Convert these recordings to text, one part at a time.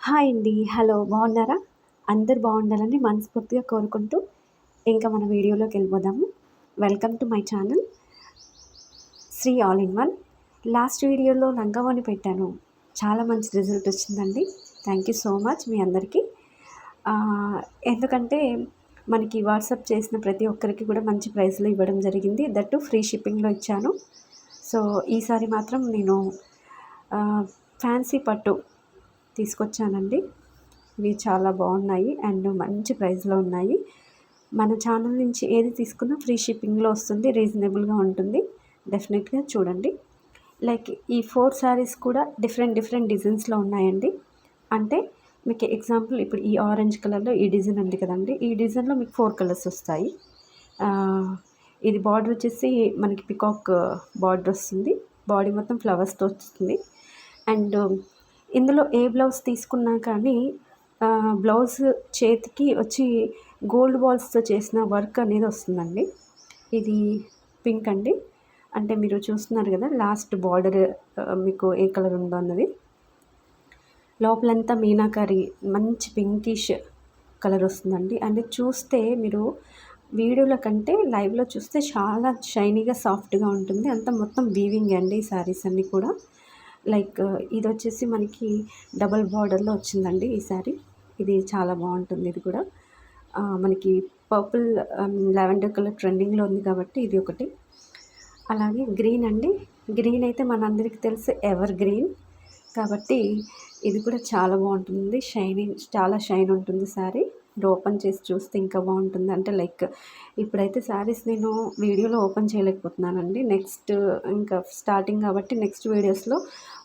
Hi అండి. Hello. బాగున్నారా? అందరూ బాగుండాలని మనస్ఫూర్తిగా కోరుకుంటూ, ఇంకా మన వీడియోలోకెళ్ళిపోదాము. Welcome to my channel Sri all in one. Last వీడియోలో లంగావోణి పెట్టాను. చాలా మంచి రిజల్ట్ వచ్చిందండి. థ్యాంక్ యూ సో మచ్ మీ అందరికీ. ఎందుకంటే మనకి వాట్సాప్ చేసిన ప్రతి ఒక్కరికి కూడా మంచి ప్రైస్లో ఇవ్వడం జరిగింది. దట్టు ఫ్రీ షిప్పింగ్లో ఇచ్చాను. సో ఈసారి మాత్రం నేను ఫ్యాన్సీ పట్టు తీసుకొచ్చానండి. ఇవి చాలా బాగున్నాయి అండ్ మంచి ప్రైస్లో ఉన్నాయి. మన ఛానల్ నుంచి ఏది తీసుకున్నా ఫ్రీ షిప్పింగ్లో వస్తుంది, రీజనబుల్గా ఉంటుంది. డెఫినెట్గా చూడండి. లైక్ ఈ 4 శారీస్ కూడా డిఫరెంట్ డిజైన్స్లో ఉన్నాయండి. అంటే మీకు ఎగ్జాంపుల్ ఇప్పుడు ఈ ఆరెంజ్ కలర్లో ఈ డిజైన్ ఉంది కదండి. ఈ డిజైన్లో మీకు 4 కలర్స్ వస్తాయి. ఇది బార్డర్ వచ్చేసి మనకి పికాక్ బార్డర్ వస్తుంది. బాడీ మొత్తం ఫ్లవర్స్తో వస్తుంది. అండ్ ఇందులో ఏ బ్లౌజ్ తీసుకున్నా కానీ బ్లౌజ్ చేతికి వచ్చి గోల్డ్ బాల్స్తో చేసిన వర్క్ అనేది వస్తుందండి. ఇది పింక్ అండి. అంటే మీరు చూస్తున్నారు కదా, లాస్ట్ బార్డర్ మీకు ఏ కలర్ ఉందో అన్నది. లోపలంతా మీనాకారి మంచి పింకిష్ కలర్ వస్తుందండి. అంటే చూస్తే మీరు వీడియోల కంటే లైవ్లో చూస్తే చాలా షైనీగా సాఫ్ట్గా ఉంటుంది. అంతా మొత్తం వీవింగ్ అండి ఈ శారీస్ అన్నీ కూడా. లైక్ ఇది వచ్చేసి మనకి డబల్ బార్డర్లో వచ్చిందండి ఈ శారీ. ఇది చాలా బాగుంటుంది. ఇది కూడా మనకి పర్పుల్ లావెండర్ కలర్ ట్రెండింగ్లో ఉంది కాబట్టి ఇది ఒకటి. అలాగే గ్రీన్ అండి. గ్రీన్ అయితే మనందరికీ తెలుసు ఎవర్ గ్రీన్ కాబట్టి ఇది కూడా చాలా బాగుంటుంది. షైనింగ్ చాలా షైన్ ఉంటుంది శారీ. ఓపెన్ చేసి చూస్తే ఇంకా బాగుంటుంది. అంటే లైక్ ఇప్పుడైతే శారీస్ నేను వీడియోలో ఓపెన్ చేయలేకపోతున్నానండి. నెక్స్ట్ ఇంకా స్టార్టింగ్ కాబట్టి నెక్స్ట్ వీడియోస్లో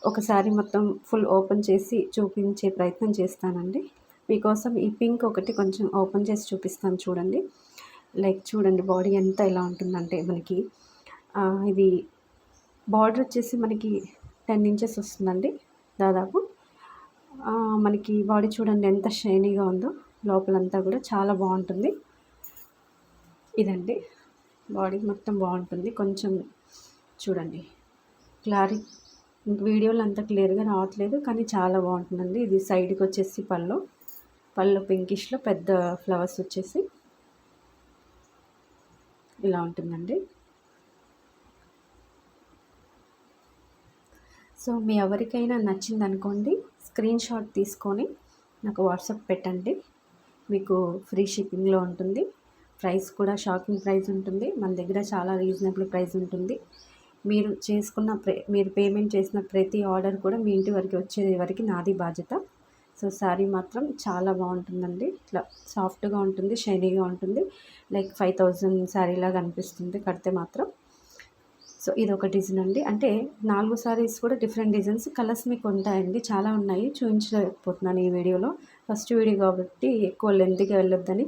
ఒకసారి మొత్తం ఫుల్ ఓపెన్ చేసి చూపించే ప్రయత్నం చేస్తానండి. మీకోసం ఈ పింక్ ఒకటి కొంచెం ఓపెన్ చేసి చూపిస్తాను చూడండి. లైక్ చూడండి బాడీ ఎంత ఎలా ఉంటుందంటే మనకి ఇది బార్డర్ వచ్చేసి మనకి 10 ఇంచెస్ వస్తుందండి దాదాపు. మనకి బాడీ చూడండి ఎంత షైనీగా ఉందో. లోపలంతా కూడా చాలా బాగుంటుంది. ఇదండి బాడీ మొత్తం బాగుంటుంది. కొంచెం చూడండి వీడియోలో అంత క్లియర్గా రావట్లేదు కానీ చాలా బాగుంటుందండి. ఇది సైడ్కి వచ్చేసి పళ్ళు పింకిష్లో పెద్ద ఫ్లవర్స్ వచ్చేసి ఇలా ఉంటుందండి. సో మీ ఎవరికైనా నచ్చింది అనుకోండి, స్క్రీన్ షాట్ తీసుకొని నాకు వాట్సాప్ పెట్టండి. మీకు ఫ్రీ షిప్పింగ్లో ఉంటుంది. ప్రైస్ కూడా షాకింగ్ ప్రైస్ ఉంటుంది. మన దగ్గర చాలా రీజనబుల్ ప్రైస్ ఉంటుంది. మీరు పేమెంట్ చేసిన ప్రతి ఆర్డర్ కూడా మీ ఇంటి వరకు వచ్చే వరకు నాది బాధ్యత. సో శారీ మాత్రం చాలా బాగుంటుందండి. ఇట్లా సాఫ్ట్గా ఉంటుంది, షైనీగా ఉంటుంది. లైక్ 5000 శారీలాగా అనిపిస్తుంది కడితే మాత్రం. సో ఇది ఒక డిజైన్ అండి. అంటే 4 శారీస్ కూడా డిఫరెంట్ డిజైన్స్, కలర్స్ మీకు ఉంటాయండి. చాలా ఉన్నాయి, చూపించలేకపోతున్నాను ఈ వీడియోలో. ఫస్ట్ వీడియో కాబట్టి ఎక్కువ లెంత్గా వెళ్ళొద్దని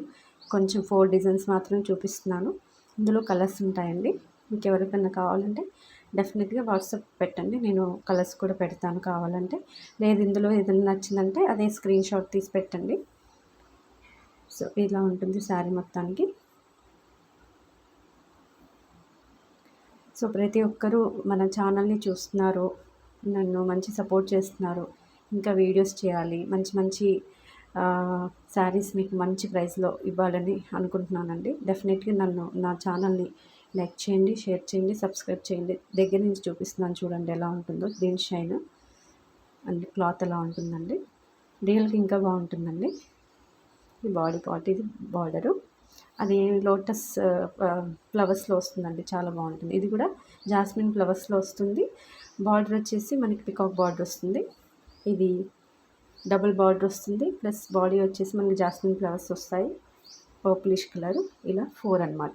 కొంచెం 4 డిజైన్స్ మాత్రమే చూపిస్తున్నాను. ఇందులో కలర్స్ ఉంటాయండి. మీకు ఎవరికైనా కావాలంటే డెఫినెట్గా వాట్సాప్ పెట్టండి. నేను కలర్స్ కూడా పెడతాను కావాలంటే. లేదు ఇందులో ఏదైనా నచ్చిందంటే అదే స్క్రీన్ షాట్ తీసి పెట్టండి. సో ఇలా ఉంటుంది శారీ మొత్తానికి. సో ప్రతి ఒక్కరూ మన ఛానల్ని చూస్తున్నారు, నన్ను మంచి సపోర్ట్ చేస్తున్నారు. ఇంకా వీడియోస్ చేయాలి, మంచి శారీస్ మీకు మంచి ప్రైస్లో ఇవ్వాలని అనుకుంటున్నానండి. డెఫినెట్గా నా ఛానల్ని లైక్ చేయండి, షేర్ చేయండి, సబ్స్క్రైబ్ చేయండి. దగ్గర నుంచి చూపిస్తున్నాను చూడండి ఎలా ఉంటుందో. గ్రీన్ షైన్ అండ్ క్లాత్ ఎలా ఉంటుందండి. రియల్గా ఇంకా బాగుంటుందండి. ఈ బాడీ పార్ట్, ఇది బార్డరు, అది లోటస్ ఫ్లవర్స్లో వస్తుందండి. చాలా బాగుంటుంది. ఇది కూడా జాస్మిన్ ఫ్లవర్స్లో వస్తుంది. బార్డర్ వచ్చేసి మనకి పికాక్ బార్డర్ వస్తుంది. ఇది డబుల్ బార్డర్ వస్తుంది. ప్లస్ బాడీ వచ్చేసి మనకి జాస్మిన్ ఫ్లవర్స్ వస్తాయి. Purplish colour. ఇలా 4 అన్నమాట.